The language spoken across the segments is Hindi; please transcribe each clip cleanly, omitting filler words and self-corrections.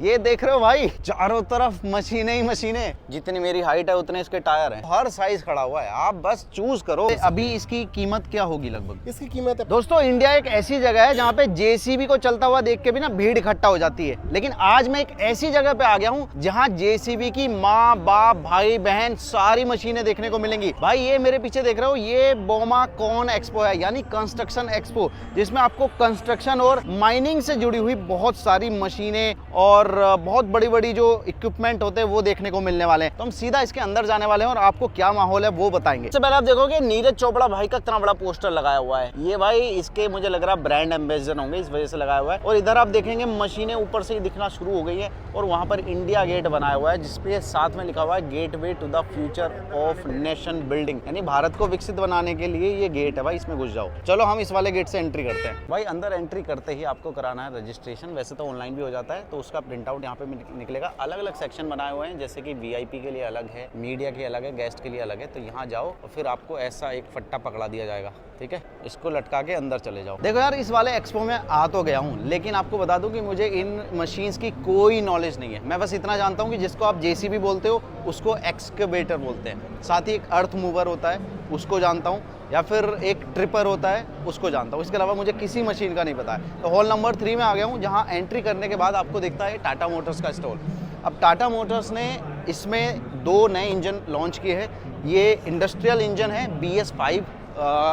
ये देख रहे हो भाई, चारों तरफ मशीनें ही मशीनें। जितनी मेरी हाइट है उतने इसके टायर हैं, हर साइज खड़ा हुआ है, आप बस चूज करो। अभी इसकी कीमत क्या होगी लगभग? इसकी कीमत है दोस्तों, इंडिया एक ऐसी जगह है जहाँ पे जेसीबी को चलता हुआ देख के भी ना भीड़ इकट्ठा हो जाती है, लेकिन आज मैं एक ऐसी जगह पे आ गया हूँ जहाँ जेसीबी की माँ बाप भाई बहन सारी मशीनें देखने को मिलेंगी। भाई ये मेरे पीछे देख रहे हो, ये बोमा कॉन एक्सपो है, यानी कंस्ट्रक्शन एक्सपो, जिसमें आपको कंस्ट्रक्शन और माइनिंग से जुड़ी हुई बहुत सारी मशीनें और बहुत बड़ी बड़ी जो इक्विपमेंट होते हैं वो देखने को मिलने वाले हैं। तो हम सीधा इसके अंदर जाने वाले हैं और आपको क्या माहौल है वो बताएंगे। सबसे पहले आप देखोगे नीरज चोपड़ा भाई का कितना बड़ा पोस्टर लगाया हुआ है। ये भाई इसके मुझे लग रहा है ब्रांड एम्बेसडर होंगे, इस वजह से लगाया हुआ है। और इधर आप देखेंगे मशीनें ऊपर से ही दिखना शुरू हो गई है और वहां पर इंडिया गेट बनाया हुआ है, जिसपे साथ में लिखा हुआ है gateway to the future of nation building, यानी भारत को विकसित बनाने के लिए ये गेट है भाई, इसमें घुस जाओ। चलो हम इस वाले गेट से एंट्री करते हैं। भाई अंदर एंट्री करते ही आपको कराना है रजिस्ट्रेशन, वैसे तो ऑनलाइन भी हो जाता है, तो उसका प्रिंट आउट यहाँ पे निकलेगा। अलग अलग सेक्शन बनाए हुए हैं, जैसे कि वीआईपी के लिए अलग है, मीडिया के अलग है, गेस्ट के लिए अलग है। तो यहाँ जाओ और फिर आपको ऐसा एक फट्टा पकड़ा दिया जाएगा, ठीक है, इसको लटका के अंदर चले जाओ। देखो यार, इस वाले एक्सपो में आ तो गया हूँ, लेकिन आपको बता दूं कि मुझे इन मशीन्स की कोई नॉलेज नहीं है। मैं बस इतना जानता हूँ कि जिसको आप जेसीबी बोलते हो उसको एक्सकेवेटर बोलते हैं, साथ ही एक अर्थ मूवर होता है उसको जानता हूँ, या फिर एक ट्रिपर होता है उसको जानता हूँ। इसके अलावा मुझे किसी मशीन का नहीं पता है। तो हॉल नंबर 3 में आ गया हूँ, जहाँ एंट्री करने के बाद आपको दिखता है टाटा मोटर्स का स्टॉल। अब टाटा मोटर्स ने इसमें 2 नए इंजन लॉन्च किए हैं। ये इंडस्ट्रियल इंजन है, BS5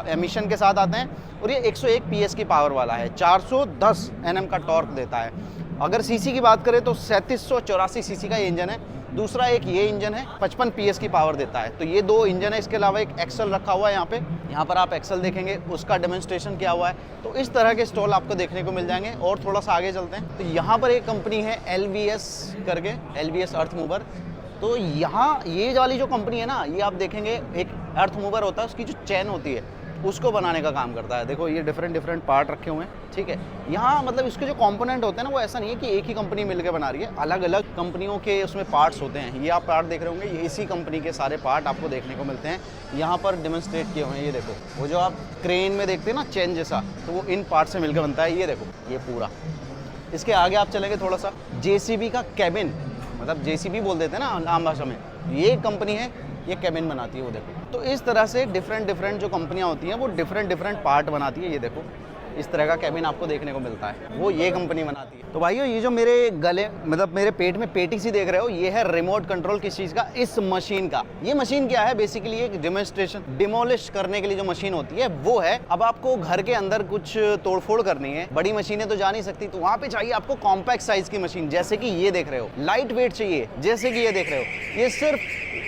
एमिशन के साथ आते हैं और ये 101 PS की पावर वाला है, 410 Nm का टॉर्क देता है। अगर सीसी की बात करें तो 3784 सीसी का ये इंजन है। दूसरा एक ये इंजन है, 55 PS की पावर देता है। तो ये 2 इंजन है। इसके अलावा एक एक्सल रखा हुआ है यहाँ पे, यहाँ पर आप एक्सल देखेंगे, उसका डेमोन्स्ट्रेशन किया हुआ है। तो इस तरह के स्टॉल आपको देखने को मिल जाएंगे। और थोड़ा सा आगे चलते हैं तो यहाँ पर एक कंपनी है LVS करके, LVS अर्थ मूवर। तो यहाँ ये वाली जो कंपनी है ना, ये आप देखेंगे एक अर्थ मूवर होता है, उसकी जो चैन होती है उसको बनाने का काम करता है। देखो ये डिफरेंट पार्ट रखे हुए हैं, ठीक है। यहाँ मतलब इसके जो कंपोनेंट होते हैं ना, वो ऐसा नहीं है कि एक ही कंपनी मिलकर बना रही है, अलग अलग कंपनियों के उसमें पार्ट्स होते हैं। ये आप पार्ट देख रहे होंगे, ये इसी कंपनी के सारे पार्ट आपको देखने को मिलते हैं। यहाँ पर डेमोन्स्ट्रेट किए हुए हैं, ये देखो, वो जो आप क्रेन में देखते हैं ना चैन जैसा, तो वो इन पार्ट से मिलकर बनता है। ये देखो ये पूरा। इसके आगे आप चलेंगे थोड़ा सा, जेसीबी का कैबिन, मतलब जेसीबी बोल देते हैं ना आम भाषा में, ये कंपनी है, ये कैबिन बनाती है, वो देखो। तो इस तरह से डिफरेंट जो कंपनियां होती हैं वो डिफरेंट पार्ट बनाती है। ये देखो इस तरह का कैबिन आपको देखने को मिलता है, वो ये कंपनी बनाती है। तो भाइयों, ये जो मेरे गले मतलब मेरे पेट में पेटी सी देख रहे हो, ये है रिमोट कंट्रोल किस चीज़ का, इस मशीन का। ये मशीन क्या है, बेसिकली एक डेमोन्स्ट्रेशन डिमोलिश करने के लिए जो मशीन होती है वो है। अब आपको घर के अंदर कुछ तोड़फोड़ करनी है, बड़ी मशीनें तो जा नहीं सकती, तो वहाँ पे चाहिए आपको कॉम्पैक्ट साइज की मशीन, जैसे कि ये देख रहे हो। लाइट वेट चाहिए, जैसे कि ये देख रहे हो, ये सिर्फ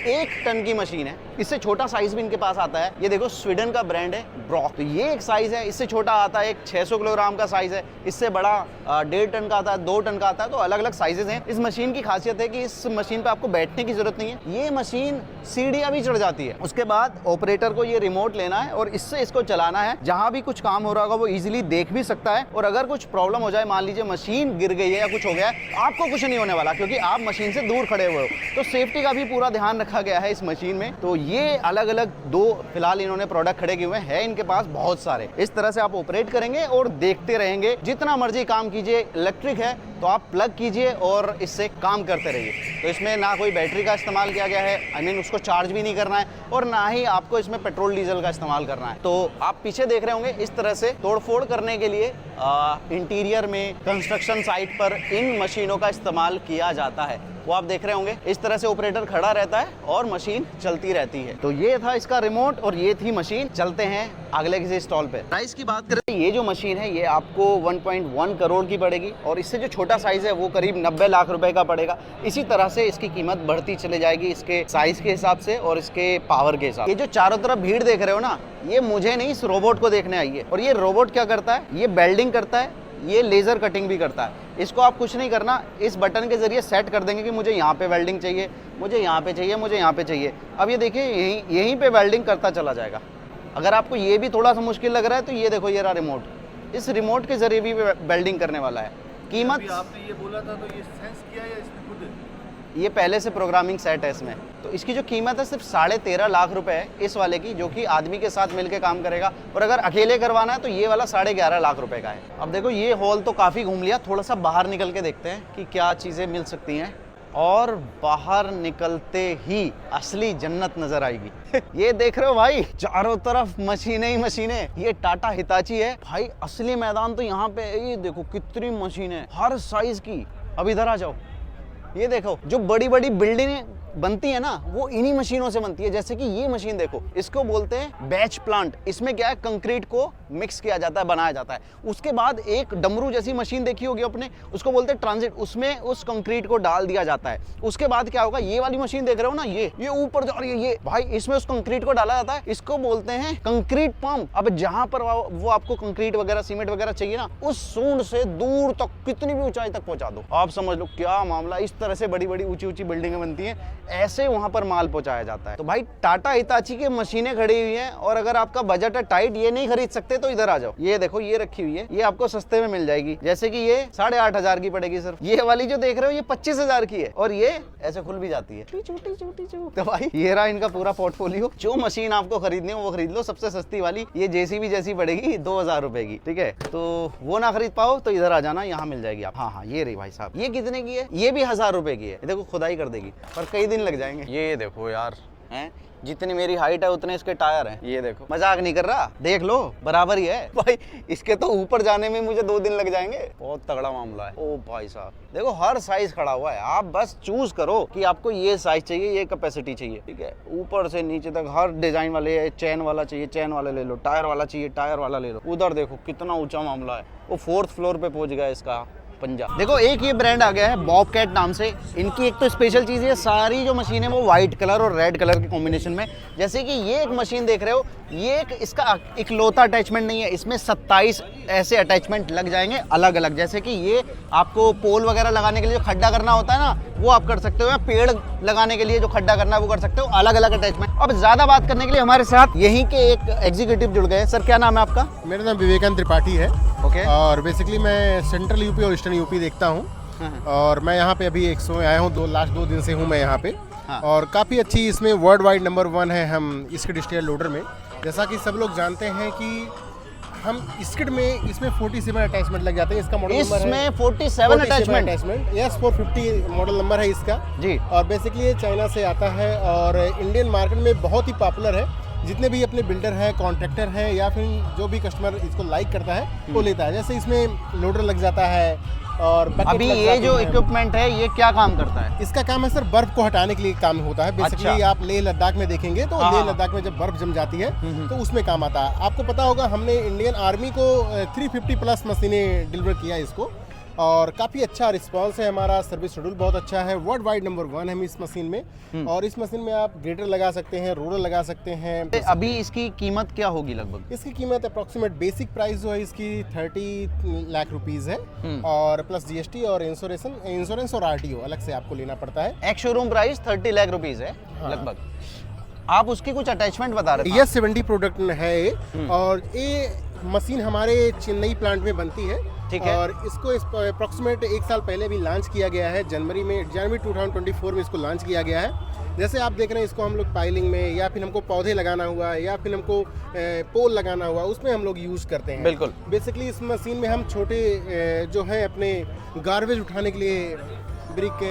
1 टन की मशीन है। इससे छोटा साइज भी इनके पास आता है। ये देखो स्वीडन का ब्रांड है ब्रॉक, तो ये एक साइज है। इससे छोटा आता है एक 600 किलोग्राम का साइज है। इससे बड़ा 1.5 टन का आता है, 2 टन का आता है। तो अलग अलग साइजेस हैं। इस मशीन की खासियत है कि इस मशीन पे आपको बैठने की जरूरत नहीं है, ये मशीन सीढ़ियां भी चढ़ जाती है। उसके बाद ऑपरेटर को ये रिमोट लेना है और इससे इसको चलाना है। जहां भी कुछ काम हो रहा होगा वो इजीली देख भी सकता है। और अगर कुछ प्रॉब्लम हो जाए, मान लीजिए मशीन गिर गई है या कुछ हो गया है, आपको कुछ नहीं होने वाला, क्योंकि आप मशीन से दूर खड़े हुए हो। तो सेफ्टी का भी पूरा ध्यान रखा गया है इस मशीन में। तो ये अलग अलग 2 फिलहाल इन्होंने प्रोडक्ट खड़े किए हुए हैं, इनके पास बहुत सारे। इस तरह से आप ऑपरेट करेंगे और देखते रहेंगे, जितना मर्जी काम कीजिए। इलेक्ट्रिक है तो आप प्लग कीजिए और इससे काम करते रहिए। तो इसमें ना कोई बैटरी का इस्तेमाल किया गया है, आई मीन उसको चार्ज भी नहीं करना है, और ना ही आपको इसमें पेट्रोल डीजल का इस्तेमाल करना है। तो आप पीछे देख रहे होंगे, इस तरह से तोड़फोड़ करने के लिए इंटीरियर में कंस्ट्रक्शन साइट पर इन मशीनों का इस्तेमाल किया जाता है। वो आप देख रहे होंगे, इस तरह से ऑपरेटर खड़ा रहता है और मशीन चलती रहती है। तो ये था इसका रिमोट और ये थी मशीन। चलते हैं अगले किसी स्टॉल पे। प्राइस की बात करें, ये जो मशीन है ये आपको 1.1 करोड़ की पड़ेगी, और इससे जो छोटा साइज है वो करीब 90 लाख रुपए का पड़ेगा। इसी तरह से इसकी कीमत बढ़ती चली जाएगी, इसके साइज के हिसाब से और इसके पावर के हिसाब से। ये जो चारों तरफ भीड़ देख रहे हो ना, ये मुझे नहीं, इस रोबोट को देखने आई है। और ये रोबोट क्या करता है, ये वेल्डिंग करता है, ये लेज़र कटिंग भी करता है। इसको आप कुछ नहीं करना, इस बटन के जरिए सेट कर देंगे कि मुझे यहाँ पे वेल्डिंग चाहिए, मुझे यहाँ पे चाहिए, मुझे यहाँ पे चाहिए। अब ये देखिए यहीं पे वेल्डिंग करता चला जाएगा। अगर आपको ये भी थोड़ा सा मुश्किल लग रहा है तो ये देखो, ये रहा रिमोट, इस रिमोट के जरिए भी वेल्डिंग करने वाला है। कीमत आपने ये बोला था तो ये सेंस किया या इसने खुद ये पहले से प्रोग्रामिंग सेट है इसमें। तो इसकी जो कीमत है सिर्फ 13.5 लाख रुपए है इस वाले की, जो कि आदमी के साथ मिलके काम करेगा। और अगर अकेले करवाना है तो ये वाला 11.5 लाख रुपए का है। अब देखो ये हॉल तो काफ़ी घूम लिया, थोड़ा सा बाहर निकल के देखते हैं कि क्या चीज़ें मिल सकती हैं। और बाहर निकलते ही असली जन्नत नजर आएगी। ये देख रहे हो भाई, चारों तरफ मशीनें ही मशीनें। ये टाटा हिताची है भाई, असली मैदान तो यहाँ पे। ये देखो कितनी मशीनें हर साइज की। अब इधर आ जाओ, ये देखो जो बड़ी बड़ी बिल्डिंगें बनती है ना, वो इन्हीं मशीनों से बनती है। जैसे कि ये मशीन देखो, इसको बोलते हैं बैच प्लांट। इसमें क्या है, कंक्रीट को मिक्स किया जाता है, बनाया जाता है। उसके बाद एक डमरू जैसी मशीन देखी होगी अपने, उसको बोलते हैं ट्रांजिट। उसमें उस कंक्रीट को डाल दिया जाता है। उसके बाद क्या होगा, ये वाली मशीन देख रहे हो ना, ये ऊपर जा रही है, ये भाई इसमें उस कंक्रीट को डाला जाता है। इसको बोलते हैं कंक्रीट पंप। अब जहां पर वो आपको कंक्रीट वगैरह सीमेंट वगैरह चाहिए ना, उस सूंड से दूर तक कितनी भी ऊंचाई तक पहुंचा दो। आप समझ लो क्या मामला। इस तरह से बड़ी बड़ी ऊंची ऊंची बिल्डिंगें बनती हैं, ऐसे वहां पर माल पहुंचाया जाता है। तो भाई टाटा हिताची की मशीनें खड़ी हुई हैं, और अगर आपका बजट है टाइट, ये नहीं खरीद सकते तो इधर आ जाओ। ये देखो ये रखी हुई है, ये आपको सस्ते में मिल जाएगी। जैसे कि ये 8,500 की पड़ेगी सिर्फ। ये वाली जो देख रहे हो ये 25,000 की है, और ये ऐसे खुल भी जाती है। तो भाई ये रहा इनका पूरा पोर्टफोलियो। जो मशीन आपको खरीदनी हो वो खरीद लो। सबसे सस्ती वाली ये जेसीबी जैसी पड़ेगी 2,000 रुपए की, ठीक है। तो वो ना खरीद पाओ तो इधर आ जाना, यहाँ मिल जाएगी आप। हाँ ये रही भाई साहब। ये कितने की है, ये भी 1,000 रुपए की है। देखो खुदाई कर देगी, पर कई दिन लग जाएंगे। ये देखो यार, हैं जितनी मेरी हाइट है उतने इसके टायर हैं। ये देखो, मजाक नहीं कर रहा, देख लो बराबर ही है भाई। इसके तो ऊपर जाने में मुझे 2 दिन लग जाएंगे। बहुत तगड़ा मामला है। ओ भाई साहब देखो, हर साइज खड़ा हुआ है। आप बस चूज करो कि आपको ये साइज चाहिए, ये कैपेसिटी चाहिए, ठीक है। ऊपर से नीचे तक हर डिजाइन वाले, चैन वाला चाहिए चैन वाला ले लो, टायर वाला चाहिए टायर वाला ले लो। उधर देखो कितना ऊंचा मामला है, वो 4th फ्लोर पे पहुंच गया इसका पंजा। देखो एक ये ब्रांड आ गया है बॉबकैट नाम से। इनकी एक तो स्पेशल चीज़ है, सारी जो मशीन है वो व्हाइट कलर और रेड कलर के कॉम्बिनेशन में। जैसे कि ये एक मशीन देख रहे हो, ये एक इसका इकलौता अटैचमेंट नहीं है, इसमें 27 ऐसे अटैचमेंट लग जाएंगे अलग अलग। जैसे कि ये आपको पोल वगैरह लगाने के लिए जो खड्डा करना होता है ना, वो आप कर सकते हो, या पेड़ लगाने के लिए जो खड्डा करना है वो कर सकते हो। अलग अलग अटैचमेंट। अब ज्यादा बात करने के लिए हमारे साथ यहीं के एक एग्जीक्यूटिव जुड़ गए। सर क्या नाम है आपका? मेरा नाम विवेकानंद त्रिपाठी है। ओके। और बेसिकली मैं सेंट्रल यूपी और ईस्टर्न यूपी देखता हूँ। और मैं यहाँ पे अभी 100 आया हूँ, लास्ट 2 दिन से हूँ मैं यहाँ पे। हाँ। और काफ़ी अच्छी इसमें वर्ल्ड वाइड नंबर 1 है हम स्किड स्टेयर लोडर में। जैसा कि सब लोग जानते हैं कि हम स्किड में इसमें 47 अटैचमेंट लग जाते हैं। इसका मॉडल नंबर है इसमें 47 अटैचमेंट। यस 450 मॉडल नंबर है इसका जी। और बेसिकली ये चाइना से आता है और इंडियन मार्केट में बहुत ही पॉपुलर है। जितने भी अपने बिल्डर हैं, कॉन्ट्रैक्टर हैं, या फिर जो भी कस्टमर इसको लाइक करता है वो लेता है। जैसे इसमें लोडर लग जाता है और अभी ये जो इक्विपमेंट है ये क्या काम करता है? इसका काम है सर बर्फ को हटाने के लिए काम होता है। बेसिकली अच्छा। आप लेह लद्दाख में देखेंगे तो लेह लद्दाख में जब बर्फ जम जाती है तो उसमें काम आता है। आपको पता होगा हमने इंडियन आर्मी को 350 प्लस मशीनें डिलीवर किया इसको, और काफ़ी अच्छा रिस्पांस है। हमारा सर्विस शेड्यूल बहुत अच्छा है। वर्ल्ड वाइड नंबर 1 है इस मशीन में। और इस मशीन में आप ग्रेटर लगा सकते हैं, रोलर लगा सकते हैं। अभी इसकी कीमत क्या होगी लगभग? इसकी कीमत अप्रोक्सीमेट बेसिक प्राइस जो है इसकी 30 लाख रुपीस है, और प्लस जीएसटी और इंश्योरेंस और आरटीओ अलग से आपको लेना पड़ता है। एक शोरूम प्राइस 30 लाख रुपीस है लगभग। आप उसकी कुछ अटैचमेंट बता रहे थे? यस 70 प्रोडक्ट है ये। और ये मशीन हमारे चेन्नई प्लांट में बनती है। ठीक है। और इसको अप्रोक्सीमेट 1 साल पहले भी लॉन्च किया गया है। जनवरी 2024 में इसको लॉन्च किया गया है। जैसे आप देख रहे हैं, इसको हम लोग पाइलिंग में, या फिर हमको पौधे लगाना हुआ, या फिर हमको पोल लगाना हुआ, उसमें हम लोग यूज़ करते हैं। बिल्कुल। बेसिकली इस मशीन में हम छोटे जो है अपने गार्बेज उठाने के लिए ब्रिक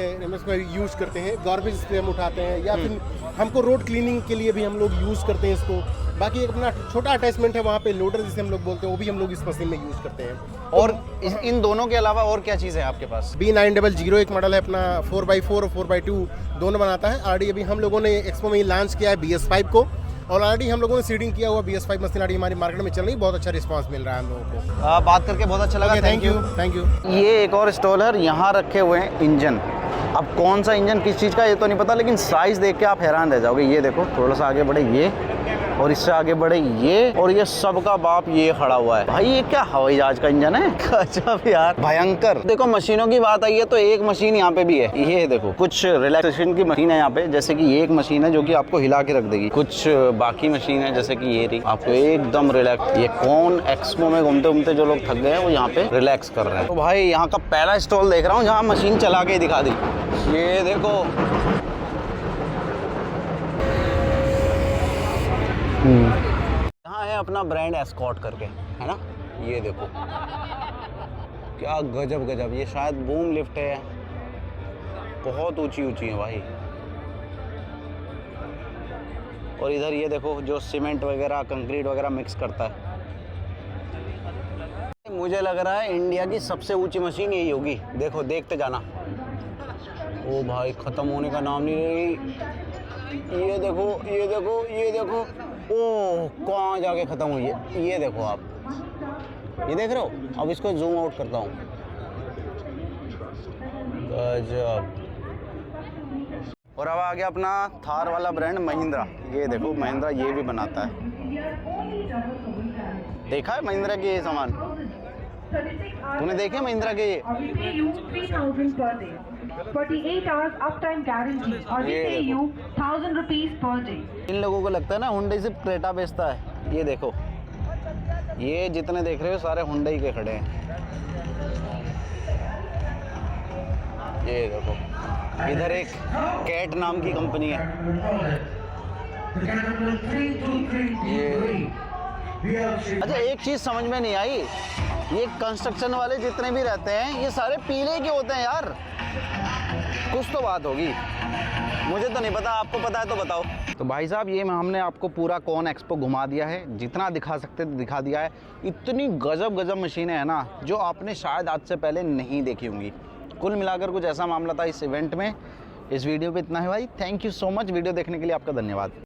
यूज़ करते हैं। गार्बेज से हम उठाते हैं, या फिर हमको रोड क्लीनिंग के लिए भी हम लोग यूज़ करते हैं इसको। बाकी एक अपना छोटा अटैचमेंट है वहाँ पे, लोडर जिसे हम लोग बोलते हैं, वो भी हम लोग इस मशीन में यूज़ करते हैं। और इन दोनों के अलावा और क्या चीज़ है आपके पास? B900 एक मॉडल है अपना, 4x4 और 4x2 दोनों बनाता है। ऑलरेडी अभी हम लोगों ने एक्सपो में ही लॉन्च किया है BS5 को, और ऑलरेडी हम लोगों ने सीडिंग किया हुआ BS5 मशीन ऑलरेडी हमारी मार्केट में चल रही है। बहुत अच्छा रिस्पांस मिल रहा है हम लोगों को। बात करके बहुत अच्छा लगा। Thank you. ये एक और स्टॉल है, यहाँ रखे हुए हैं इंजन। अब कौन सा इंजन किस चीज़ का ये तो नहीं पता, लेकिन साइज़ देख के आप हैरान रह जाओगे। ये देखो, थोड़ा सा आगे बढ़े, और इससे आगे बढ़े ये, और ये सबका बाप ये खड़ा हुआ है। भाई ये क्या हवाई जहाज का इंजन है, गजब यार, भयंकर। देखो मशीनों की बात आई है तो एक मशीन यहाँ पे भी है, ये देखो कुछ रिलैक्सेशन की मशीन है यहाँ पे, जैसे कि ये एक मशीन है जो कि आपको हिला के रख देगी। कुछ बाकी मशीन है जैसे कि ये रही, आपको एकदम रिलैक्स। ये कौन एक्सपो में घूमते घूमते जो लोग थक गए हैं वो यहाँ पे रिलैक्स कर रहे हैं। तो भाई यहाँ का पहला स्टॉल देख रहा हूँ जहाँ मशीन चला के दिखा दी। ये देखो यहाँ है अपना ब्रांड एस्कॉर्ट करके, है ना। ये देखो क्या गजब गजब, ये शायद बूम लिफ्ट है, बहुत ऊंची ऊंची है भाई। और इधर ये देखो जो सीमेंट वगैरह कंक्रीट वगैरह मिक्स करता है। मुझे लग रहा है इंडिया की सबसे ऊंची मशीन यही होगी, देखो देखते जाना। ओ भाई खत्म होने का नाम नहीं ले रही। ये देखो ये देखो ये देखो, ओह कहाँ जाके खत्म हुई है, ये देखो आप, ये देख रहे हो। अब इसको जूम आउट करता हूँ, गजब। और अब आ गया अपना थार वाला ब्रांड महिंद्रा। ये देखो महिंद्रा ये भी बनाता है, देखा है महिंद्रा के ये सामान, तूने देखे महिंद्रा के ये? 48 hours uptime guarantee और we pay you 1000 rupees per day। इन लोगों को लगता है ना हुंडई सिर्फ क्रेटा बेचता है। ये देखो ये जितने देख रहे हो सारे हुंडई के खड़े हैं। ये देखो इधर एक कैट नाम की कंपनी है। ये अच्छा एक चीज़ समझ में नहीं आई, ये कंस्ट्रक्शन वाले जितने भी रहते हैं ये सारे पीले के होते हैं यार, कुछ तो बात होगी, मुझे तो नहीं पता, आपको पता है तो बताओ। तो भाई साहब ये हमने आपको पूरा कॉन एक्सपो घुमा दिया है, जितना दिखा सकते थे दिखा दिया है। इतनी गजब गजब मशीनें हैं ना जो आपने शायद आज से पहले नहीं देखी होंगी। कुल मिलाकर कुछ ऐसा मामला था इस इवेंट में। इस वीडियो पे इतना है भाई, thank you so much. Video देखने के लिए आपका धन्यवाद।